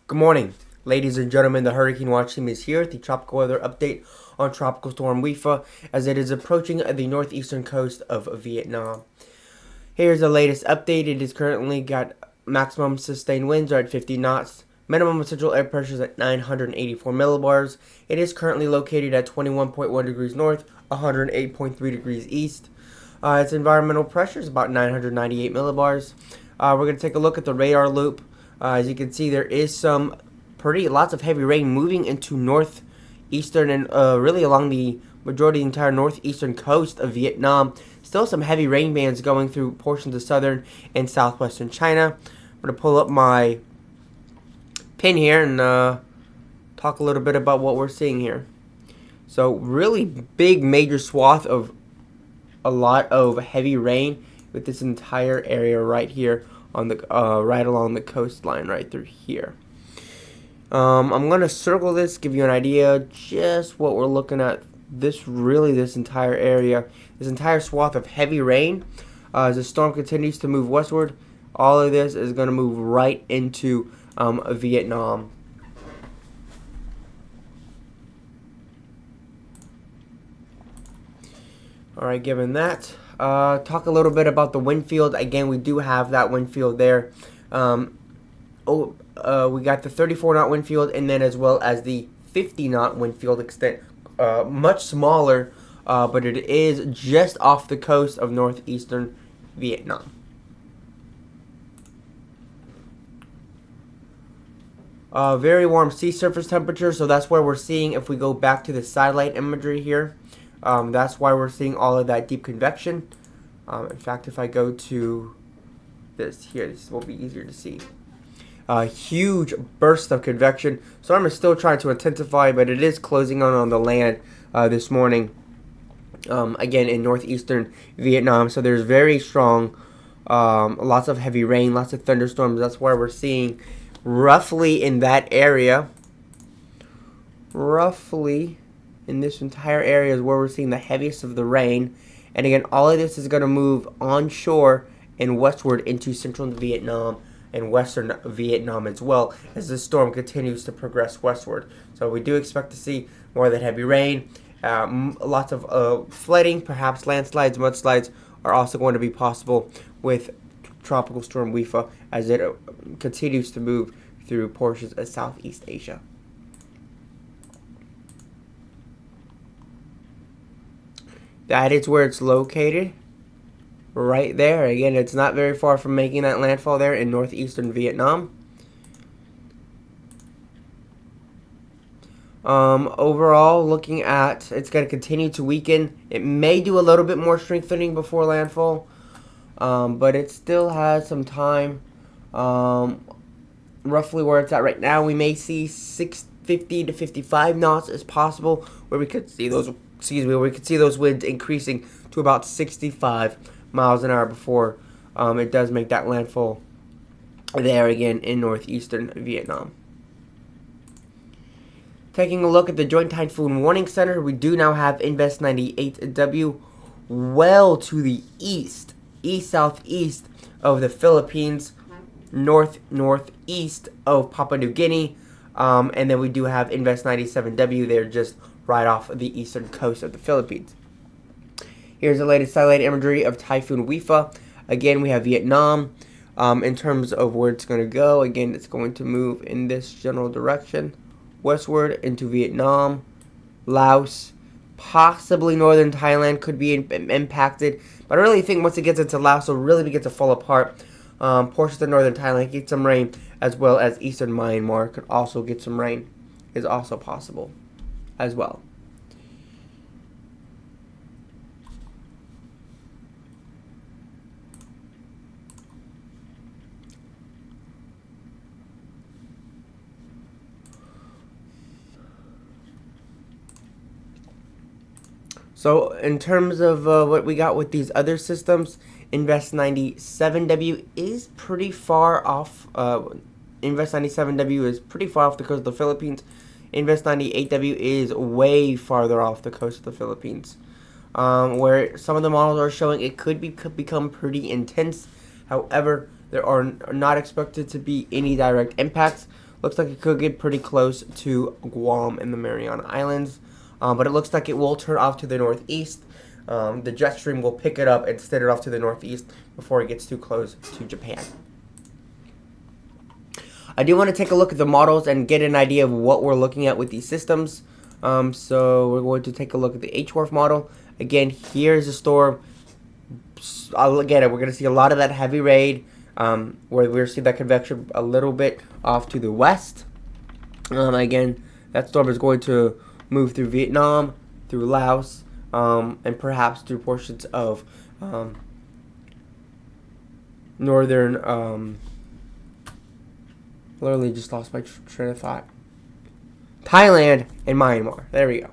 Good morning, ladies and gentlemen. The Hurricane Watch team is here with the tropical weather update on Tropical Storm Wipha as it is approaching the northeastern coast of Vietnam. Here's the latest update. It is currently got maximum sustained winds are at 50 knots. Minimum central air pressure is at 984 millibars. It is currently located at 21.1 degrees north, 108.3 degrees east. Its environmental pressure is about 998 millibars. We're going to take a look at the radar loop. As you can see, there is lots of heavy rain moving into northeastern and really along the majority of the entire northeastern coast of Vietnam. Still some heavy rain bands going through portions of southern and southwestern China. I'm going to pull up my pin here and talk a little bit about what we're seeing here. So really big major swath of a lot of heavy rain with this entire area right here on the right along the coastline right through here. I'm gonna circle this, give you an idea just what we're looking at. This entire area, this entire swath of heavy rain. As the storm continues to move westward, all of this is gonna move right into Vietnam. Alright, given that, talk a little bit about the Windfield. Again, we do have that Windfield there. We got the 34-knot Windfield, and then as well as the 50-knot Windfield extent. Much smaller, but it is just off the coast of northeastern Vietnam. Very warm sea surface temperature, so that's where we're seeing, if we go back to the satellite imagery here, that's why we're seeing all of that deep convection. In fact, if I go to this here, this will be easier to see. Huge burst of convection. Storm is still trying to intensify, but it is closing on the land this morning. Again, in northeastern Vietnam. So there's very strong, lots of heavy rain, lots of thunderstorms. That's why we're seeing roughly in that area, roughly in this entire area is where we're seeing the heaviest of the rain. And again, all of this is going to move onshore and westward into central Vietnam and western Vietnam as well as the storm continues to progress westward. So we do expect to see more of that heavy rain. Lots of flooding, perhaps landslides, mudslides are also going to be possible with Tropical Storm Wipha as it continues to move through portions of Southeast Asia. That is where it's located, right there. Again, it's not very far from making that landfall there in northeastern Vietnam. Overall, looking at, it's going to continue to weaken. It may do a little bit more strengthening before landfall, but it still has some time. Roughly where it's at right now, we may see 50 to 55 knots as possible, where we could see those. We could see those winds increasing to about 65 miles an hour before it does make that landfall there again in northeastern Vietnam. Taking a look at the Joint Typhoon Warning Center, we do now have Invest 98W well to the east-southeast of the Philippines, northeast of Papua New Guinea, and then we do have Invest 97W there just right off the eastern coast of the Philippines. Here's the latest satellite imagery of Typhoon Wipha. Again, we have Vietnam. In terms of where it's going to go, again, it's going to move in this general direction, westward into Vietnam, Laos, possibly northern Thailand could be impacted. But I really think once it gets into Laos, it'll really begin to fall apart. Portions of northern Thailand get some rain, as well as eastern Myanmar could also get some rain. Is also possible as well. So in terms of what we got with these other systems, Invest 97W is pretty far off. Invest 97W is pretty far off the coast of the Philippines. Invest 98W is way farther off the coast of the Philippines, where some of the models are showing it could become pretty intense. However, there are not expected to be any direct impacts. Looks like it could get pretty close to Guam and the Mariana Islands, but it looks like it will turn off to the northeast. The jet stream will pick it up and steer it off to the northeast before it gets too close to Japan. I do want to take a look at the models and get an idea of what we're looking at with these systems. So we're going to take a look at the HWRF model. Again, here's the storm. I'll look at it. We're going to see a lot of that heavy rain, where we're going to see that convection a little bit off to the west. Again, that storm is going to move through Vietnam, through Laos, and perhaps through portions of northern, literally just lost my train of thought. Thailand and Myanmar. There we go.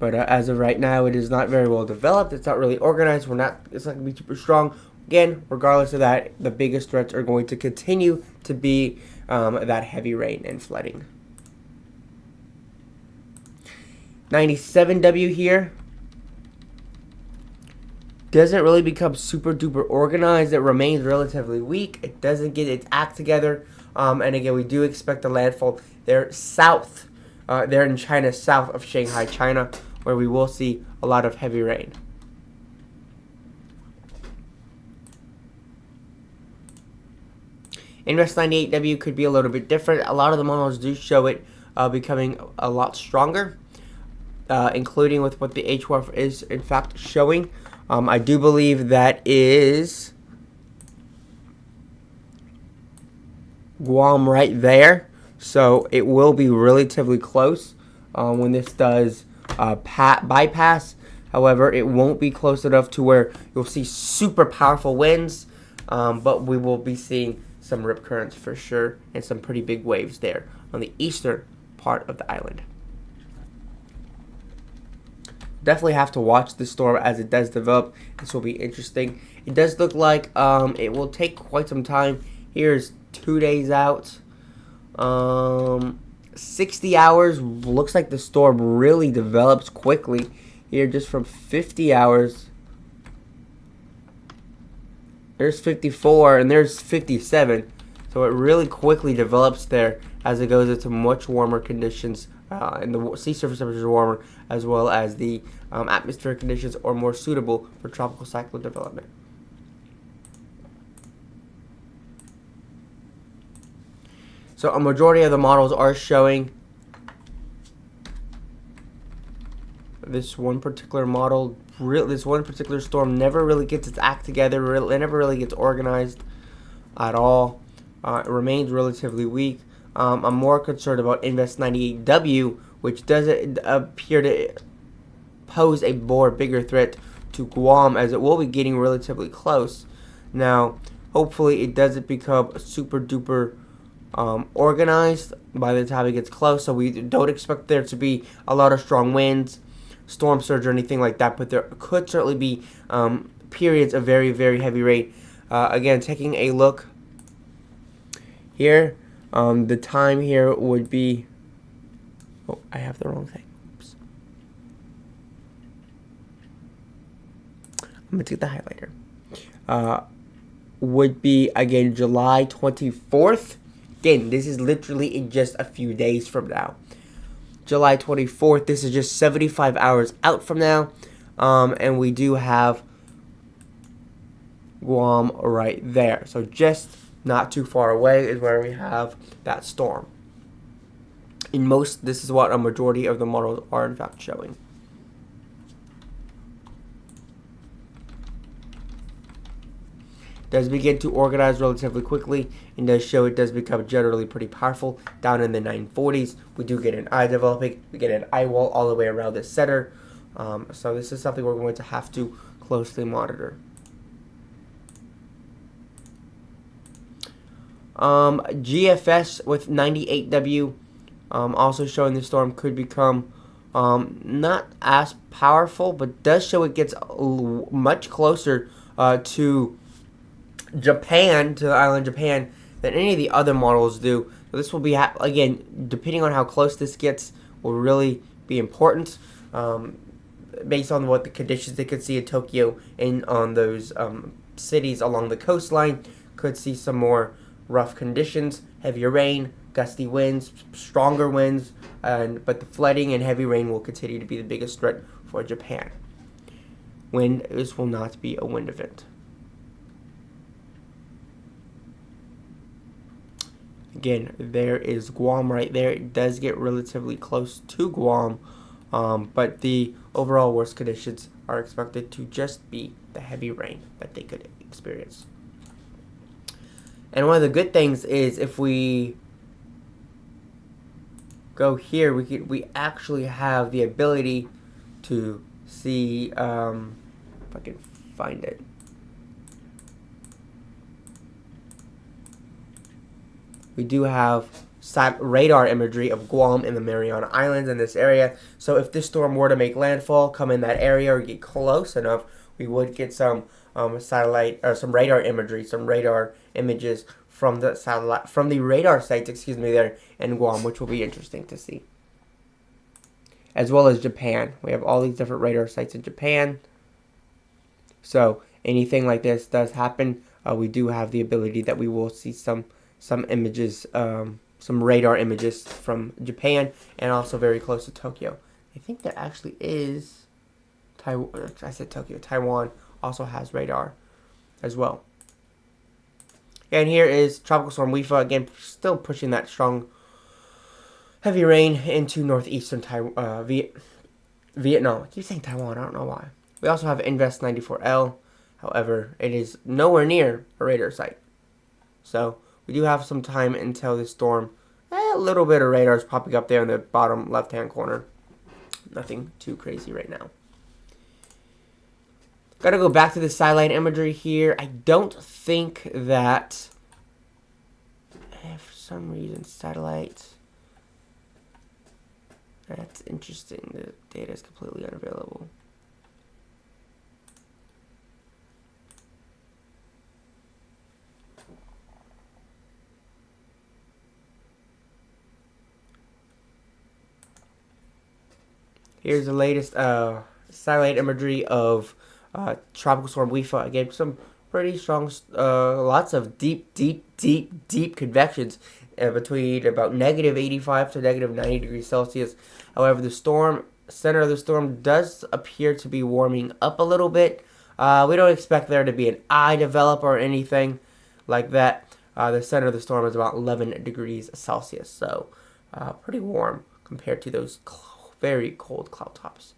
But as of right now, it is not very well developed. It's not really organized. It's not going to be super strong. Again, regardless of that, the biggest threats are going to continue to be that heavy rain and flooding. 97W here. Doesn't really become super duper organized. It remains relatively weak. It doesn't get its act together. And again, we do expect a landfall there south. There in China, south of Shanghai, China, where we will see a lot of heavy rain. Invest 98W could be a little bit different. A lot of the models do show it becoming a lot stronger, including with what the HWRF is in fact showing. I do believe that is Guam right there. So it will be relatively close when this does bypass. However, it won't be close enough to where you'll see super powerful winds, but we will be seeing some rip currents for sure and some pretty big waves there on the eastern part of the island. Definitely have to watch the storm as it does develop. This will be interesting. It does look like it will take quite some time. Here's 2 days out. 60 hours. Looks like the storm really develops quickly here, just from 50 hours. There's 54 and there's 57. So it really quickly develops there as it goes into much warmer conditions. And the sea surface temperatures are warmer, as well as the atmospheric conditions are more suitable for tropical cyclone development. So a majority of the models are showing this one particular model. This one particular storm never really gets its act together. It never really gets organized at all. It remains relatively weak. I'm more concerned about Invest 98W, which doesn't appear to pose a bigger threat to Guam, as it will be getting relatively close. Now, hopefully it doesn't become super duper organized by the time it gets close, so we don't expect there to be a lot of strong winds, storm surge, or anything like that, but there could certainly be periods of very, very heavy rain. Again, taking a look here, the time here would be, oh, I have the wrong thing. Oops. I'm going to take the highlighter. Would be, again, July 24th. Again, this is literally in just a few days from now. July 24th, this is just 75 hours out from now. And we do have Guam right there. So just not too far away is where we have that storm. This is what a majority of the models are in fact showing. Does begin to organize relatively quickly, and does show it does become generally pretty powerful down in the 940s. We do get an eye developing. We get an eye wall all the way around the center. So this is something we're going to have to closely monitor. GFS with 98W also showing the storm could become not as powerful, but does show it gets much closer to Japan, to the island Japan, than any of the other models do. So this will be, again, depending on how close this gets, will really be important. based on what the conditions they could see in Tokyo and on those cities along the coastline, could see some more rough conditions, heavier rain, gusty winds, stronger winds, but the flooding and heavy rain will continue to be the biggest threat for Japan. This will not be a wind event. Again, there is Guam right there. It does get relatively close to Guam, but the overall worst conditions are expected to just be the heavy rain that they could experience. And one of the good things is if we go here, we actually have the ability to see, if I can find it. We do have radar imagery of Guam and the Mariana Islands in this area. So if this storm were to make landfall, come in that area or get close enough, we would get some satellite or some radar imagery, some radar images from the satellite, from the radar sites, there in Guam, which will be interesting to see. As well as Japan. We have all these different radar sites in Japan. So anything like this does happen, we do have the ability that we will see some images, some radar images from Japan, and also very close to Tokyo. I think there actually is Taiwan. I said Tokyo. Taiwan also has radar as well. And here is Tropical Storm Wipha, again, still pushing that strong, heavy rain into northeastern Vietnam. I keep saying Taiwan, I don't know why. We also have Invest 94L. However, it is nowhere near a radar site. So we do have some time until the storm. A little bit of radar is popping up there in the bottom left-hand corner. Nothing too crazy right now. Gotta go back to the satellite imagery here. I don't think that, for some reason, satellites. That's interesting. The data is completely unavailable. Here's the latest satellite imagery of Tropical Storm Wipha. Again, some pretty strong, lots of deep convections between about -85 to -90 degrees Celsius. However, the center of the storm does appear to be warming up a little bit. We don't expect there to be an eye develop or anything like that. The center of the storm is about 11 degrees Celsius, so pretty warm compared to those very cold cloud tops.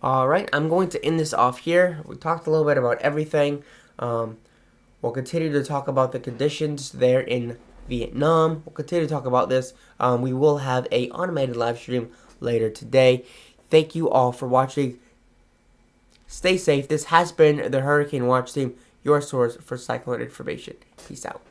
Alright, I'm going to end this off here. We talked a little bit about everything. We'll continue to talk about the conditions there in Vietnam. We'll continue to talk about this. We will have an automated live stream later today. Thank you all for watching. Stay safe. This has been the Hurricane Watch Team, your source for cyclone information. Peace out.